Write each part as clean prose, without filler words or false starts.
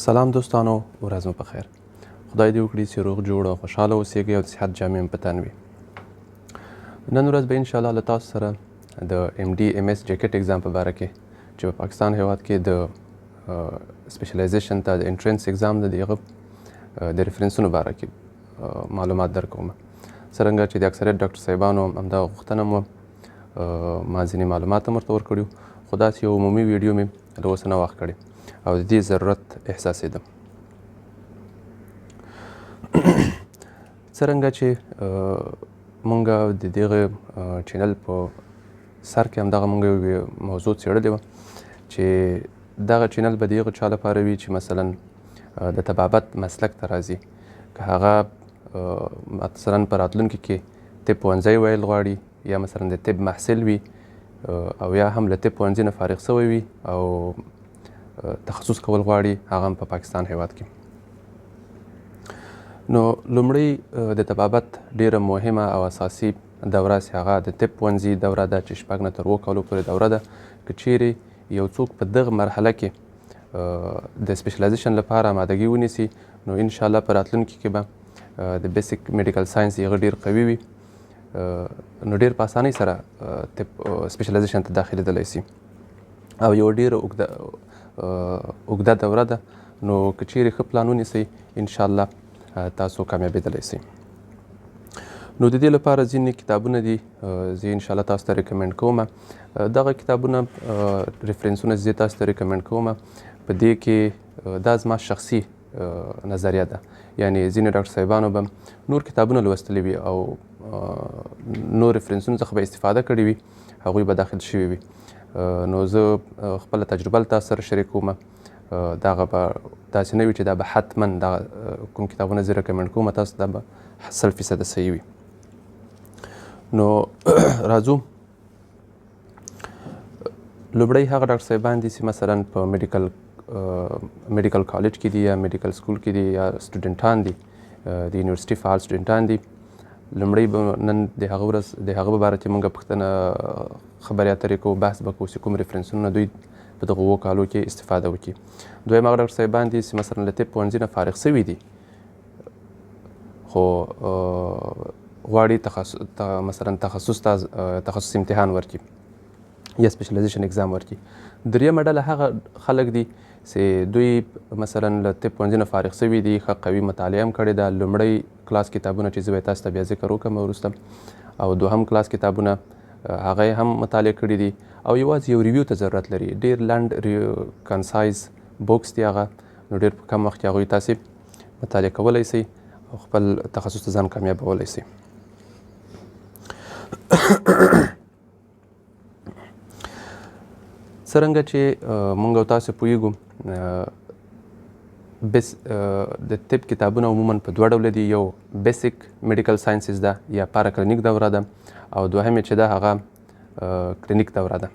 سلام دوستانو، ورځ مو پخیر. خدای دې وکړي چې روغ جوړ او خوشحاله اوسیږئ او د صحت جامې هم په تن وي. نن ورځ به انشاءالله له تاسو سره د MD MS JCAT اگزام په باره کې چې په پاکستان هېواد کې د سپیشلایزیشن ته د انټرنس اگزام د هغه د ریفرنسونو باره کې معلومات درکوم. څرنګه چې د اکثریت ډاکټر صاحبانو همدغه غوښتنه مو ما ځینې معلومات هم ورته ورکړي، خو داسې یو عمومي ویډیو مې له اوسه نه وخت کړی او د دې ضرورت احساسېدم. څرنګه چې مونږ د دغه چینل په سر کې همدغه مونږ یو موضوع څېړلې وه چې دغه چینل به د هغه چا لپاره وي چې مثلا د طبابت مسلک ته راځي، که هغه مثلا په راتلونکي کې طب پوهنځی ویل غواړي یا مثلا د طب محصل وي او یا هم له طب پوهنځي نه فارغ شوی وي او تخصص کول غواړي، هغه هم په پاکستان هېواد کې. نو لومړی د طبابت ډیره مهمه او اساسي دوره چې هغه د طب پوهنځي دوره ده چې 6 نه تر 7 کالو پورې دوره ده. که چیرې یو څوک په دغه مرحله کې د سپیشلایزیشن لپاره آمادګي ونیسي، نو انشاءالله په راتلونکي کې به د بیسیک میډیکل ساینس هغه ډیر قوي وي، نو ډیر په اسانۍ سره طب سپیشلایزیشن ته داخلېدلی سي او یو ډیره اوږده دوره ده. نو که چیرې ښه پلان ونیسئ انشاءالله تاسو کامیابېدلی سئ. نو د دې لپاره ځینې کتابونه دي زه انشاءالله تاسو ته ریکمنډ کوم. دغه کتابونه ریفرنسونه زه تاسو ته ریکمنډ کوم. په دې کې دا زما شخصي نظریه ده، یعنی ځینې ډاکټر صاحبانو به نور کتابونه لوستلي وي او نور ریفرنسونو څخه به استفاده کړې وي، هغوی به داخل شوي وي. نو زه خپله تجربه له تاسو سره شریکوم. دغه به داسې نه وي چې دا به حتما دغه کوم کتابونه زه ریکمنډ کوم تاسو دا به 100% صحیح وي. نو راځو لومړی هغه ډاکټر صاحبان دي چې مثلا په میډیکل کالج کې دي یا میډیکل سکول کې دي یا سټوډنټان دي، د یونیورسټي فعال سټوډنټان دي. لومړی به نن د هغه ورځ د هغه په باره کې موږ پوښتنه خبرې اترې کوو، بحث به کوو چې کوم ریفرنسونه دوی په دغه 7 کالو کې استفاده وکړي. دویم هغه ډاکټر صاحبان دي چې مثلا له طب پوهنځي نه فارغ شوي دي خو غواړي مثلا تخصص امتحان ورکړي یا سپیشلایزیشن اگزام ورکړي. دریمه ډله هغه خلک دي چې دوی مثلا له طب پوهنځي نه فارغ شوي دي، ښه قوي مطالعه هم کړې ده. لومړی کلاس کتابونه چې زه به تاسو ته بیا ذکر وکړم وروسته، او دوهم کلاس کتابونه هغه هم مطالعه کړي دي او یوازې یو ریویو ته ضرورت لري. ډېر لنډ کنسایز بوکس دی هغه، نو ډېر په کم وخت کې هغوی تاسې مطالعه کولی شئ او خپل تخصص ته ځان کامیابولی شئ. څرنګه چې موږ او تاسو پوهیږو د طب کتابونه عموما په 2 ډوله دي، یو بیسیک میډیکل ساینسز ده یا پاراکلینیک دوره ده، او دوهمې چې ده هغه کلینیک دوره ده،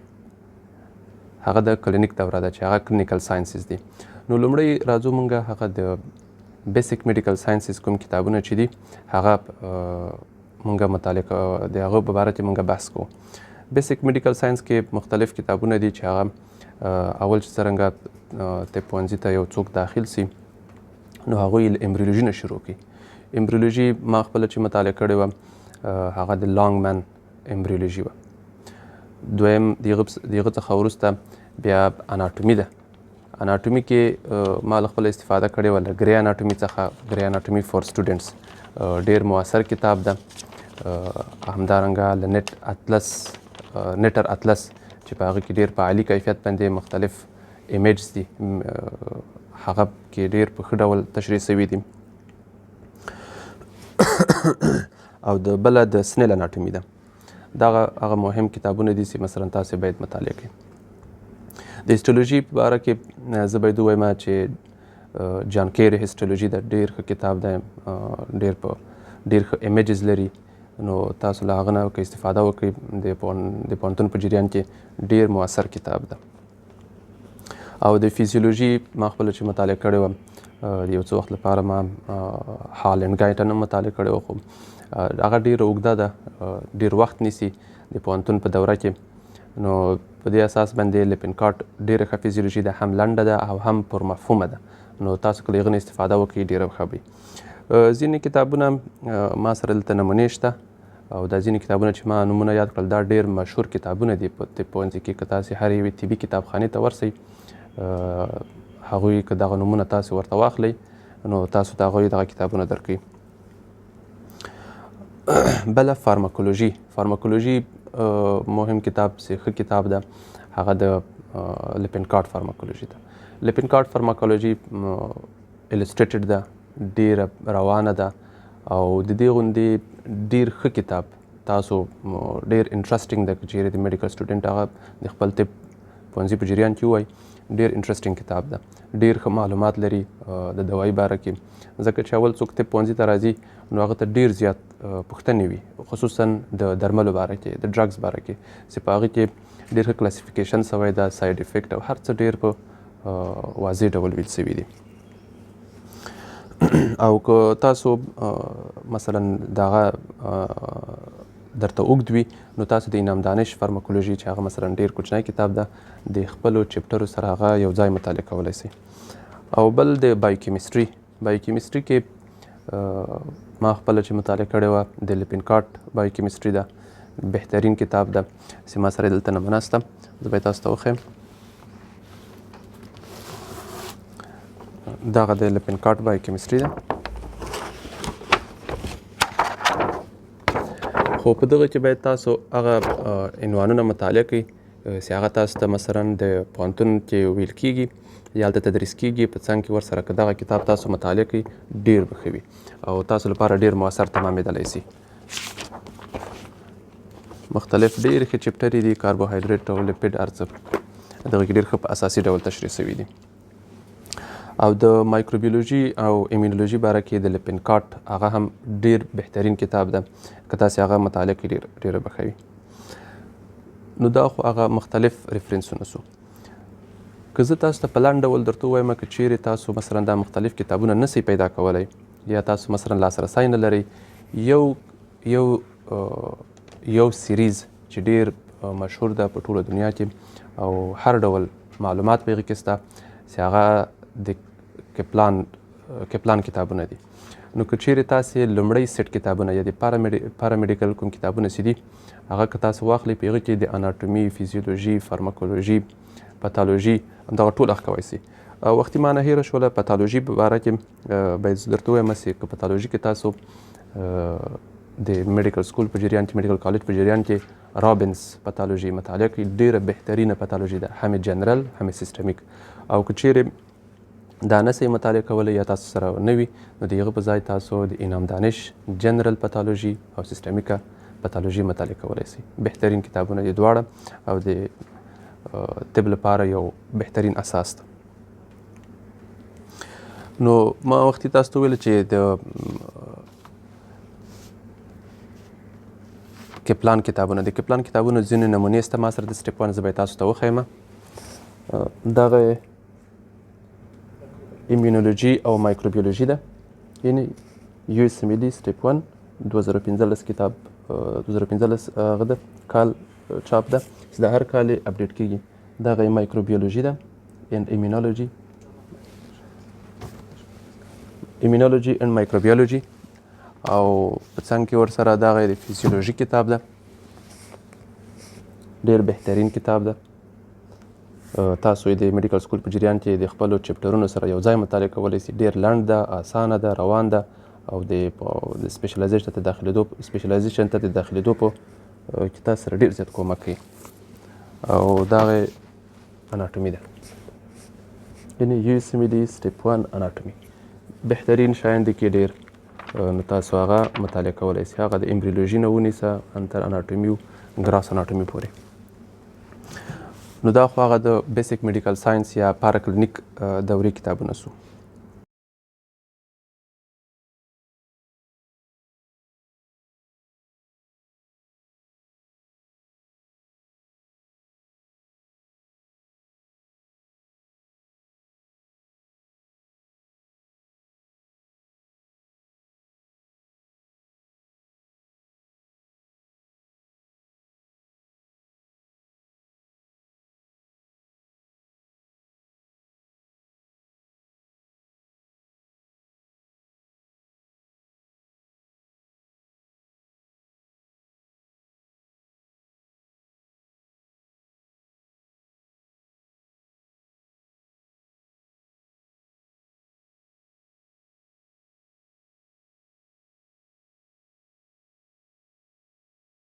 هغه د کلینیک دوره ده چې هغه کلینیکل ساینسز دي. نو لومړی راځو موږ هغه د بیسیک میډیکل ساینسز کوم کتابونه چې دي هغه موږ مطالعه د هغه په باره کې موږ بحث کوو. بیسیک میډیکل ساینس کې مختلف کتابونه دي چې هغه اول چې څرنګه طب پوهنځي ته یو څوک داخل سي نو هغوی له امبریولوژي نه شروع کړي. امبریولوژي ما خپله چې مطالعه کړې وه هغه د لانګ مین امبریولوژي وه. دویم د هغه څخه وروسته بیا اناټومي ده. اناټومي کې ما له خپله استفاده کړې وه له ګرې اناټومي څخه. ګرې اناټومي فور سټوډنټس ډېر مؤثر کتاب ده. همدارنګه له نیټر اطلس چې په هغه کې ډېر په عالي کیفیت باندې مختلف ایمیجز دي، هغه کې ډېر په ښه ډول تشریح شوي دي. او د بله د سنیل اناټومي ده. دغه هغه مهم کتابونه دي چې مثلا تاسې باید مطالعه کړئ. د هیسټولوژي په باره کې زه باید ووایم چې جان کیری هیسټولوژي ده، ډېر ښه کتاب دی، ډېر ښه ایمیجز لري. نو تاسو له هغه نه که استفاده وکړئ د پوهنتون په جریان کې ډېر مؤثر کتاب ده. او د فیزیولوژي ما خپله چې مطالعه کړې وه د یو څه وخت لپاره ما هالینډ هم مطالعه کړې وه، خو هغه ډېره اوږده ده، ډېر وخت نیسي. د پوهنتون په دوره کې نو په دې اساس باندې لپنکارټ ډېره ښه فزیولوژي ده، هم لنډه ده او هم پرمفهومه ده. نو تاسو که د هغه نه استفاده وکړئ ډېره ښه وي. ځینې کتابونه ما سره دلته نمونې شته او دا ځینې کتابونه چې ما نومونه یاد کړل دا ډېر مشهور کتابونه دي په طب پوهنځي کې. که تاسې هر یوې طبي کتابخانې ته ورسئ هغوی که دغه نومونه تاسې ورته واخلئ نو تاسو د هغوی دغه کتابونه درکوي. بله فارماکولوژي مهم کتاب چې ښه کتاب ده هغه د لپنکارټ فارماکولوژي ده. لپنکارټ فارماکولوژي السټریټډ ده، ډېره روانه ده او د دې غوندې ډېر ښه کتاب تاسو ډېر انټرسټینګ ده. که چیرې د میډیکل سټوډنټ هغه د خپل طب پوهنځي په جریان کې ووایي ډېر انټرسټینګ کتاب ده، ډېر ښه معلومات لري د دوایي باره کې. ځکه چې اول څوک طب پوهنځي ته راځي نو هغه ته ډېر زیات پوښتنې وي، خصوصا د درملو باره کې، د ډرګز باره کې چې په هغې کې ډېر ښه کلاسیفیکیشن سوی ده، ساید افیکټ او هر څه ډېر په واضح ډول ویل سوي دي. او که تاسو مثلا دغه درته اوږد وي نو تاسو د انعام دانش فارماکولوژي چې هغه مثلا ډېر کوچنی کتاب ده د خپلو چپټرو سره هغه یو ځای مطالعه کولی شئ. او بل د بایوکیمستري کې ما خپله چې مطالعه کړې وه د لپنکارټ بایوکیمستري ده، بهترین کتاب ده چې ما سره دلته نمونه شته، زه به یې تاسو ته وښیم. دغه د لپنکارټ بایوکیمستري ده. خو په دغه کې باید تاسو هغه عنوانونه مطالعه کړئ چې هغه تاسو ته مثلا د پوهنتون کې ویل کېږي یا هلته تدریس کېږي په څنګ کې ورسره که دغه کتاب تاسو مطالعه کړئ ډېر به ښه وي او تاسو لپاره ډېر مؤثر تمامېدلی شي. مختلف ډېر ښه چپټرې دي، کاربوهایډریټ او لیپید هر څه دغه کې ډېر ښه په اساسي ډول تشریح شوي دي. او د مایکروبیولوژي او ایمونولوژي باره کې د لپنکارټ هغه هم ډېر بهترین کتاب ده، که تاسې هغه مطالعه کړئ ډېره به ښه وي. نو دا خو هغه مختلف ریفرنسونه سو. که زه تاسو ته په لنډ ډول درته ووایم که چیرې تاسو مثلا دا مختلف کتابونه نسئ پیدا کولی یا تاسو مثلا لاسرسی نه لرئ، یو سیریز چې ډېر مشهور ده په ټوله دنیا کې او هر ډول معلومات په هغې کې شته چې هغه د کپلان کتابونه دي. نو که چیرې تاسې لومړی سیټ کتابونه یا د پارامیډیکل کوم کتابونه چې دي هغه که تاسو واخلئ په هغې کې د اناټومي، فیزیولوژي، فارماکولوژي، پاتالوژي همدغه ټول اخکوی سي. وختي ما نه هیره شوله پاتالوژي په باره کې باید زه درته ووایم چې که پاتالوژي کې تاسو د میډیکل سکول په جریان کې، میډیکل کالج په جریان کې رابنس پاتالوژي مطالعه کړئ، ډېره بهترینه پاتالوژي ده، هم جنرال هم سیسټمیک. او که چیرې دا نسئ مطالعه کولی یا تاسو سره نه وي نو د هغه په ځای تاسو د انعام دانش جنرال پاتالوژي او سیسټمیکه پاتالوژي مطالعه کولی شئ. بهترین کتابونه دي دواړه او د طب لپاره یو بهترین اساس ده. نو ما وختي تاسو ته وویل چې د کپلان کتابونه ځینې نمونې شته ما سره د سټپ 1 زه به یې تاسو ته وښیم. دغه ایمونولوژي او مایکروبیولوژي ده، یعنې USMLE سټپ 1 2015 کتاب 2015 هغه ده کال چاپ ده چې د هر کال یې اپډیټ کېږي. دغه یې مایکروبیولوژي ده and immunology and microbiology. او په څنګ کې ورسره دغه د فیزیولوژي کتاب ده، ډېر بهترین کتاب ده. تاسو یې د میډیکل سکول په جریان کې د خپلو چپټرونو سره یو ځای مطالعه کولی شئ. ډېر لنډ ده، اسانه ده، روان ده او د سپیشلایزیشن ته د داخلېدو په کې تاسو سره ډېر زیات کومک کوي. او دغه اناټومي ده، یعنې USMLE سټپ 1 اناټومي بهترین شیان دي کې ډېر. نو تاسو هغه مطالعه کولی شئ، هغه د امبریولوژي نه ونیسه تر اناټومي ګراس اناټومي پورې. نو دا خو هغه د بیسیک میډیکل ساینس یا پاراکلینیک دورې کتابونه سو.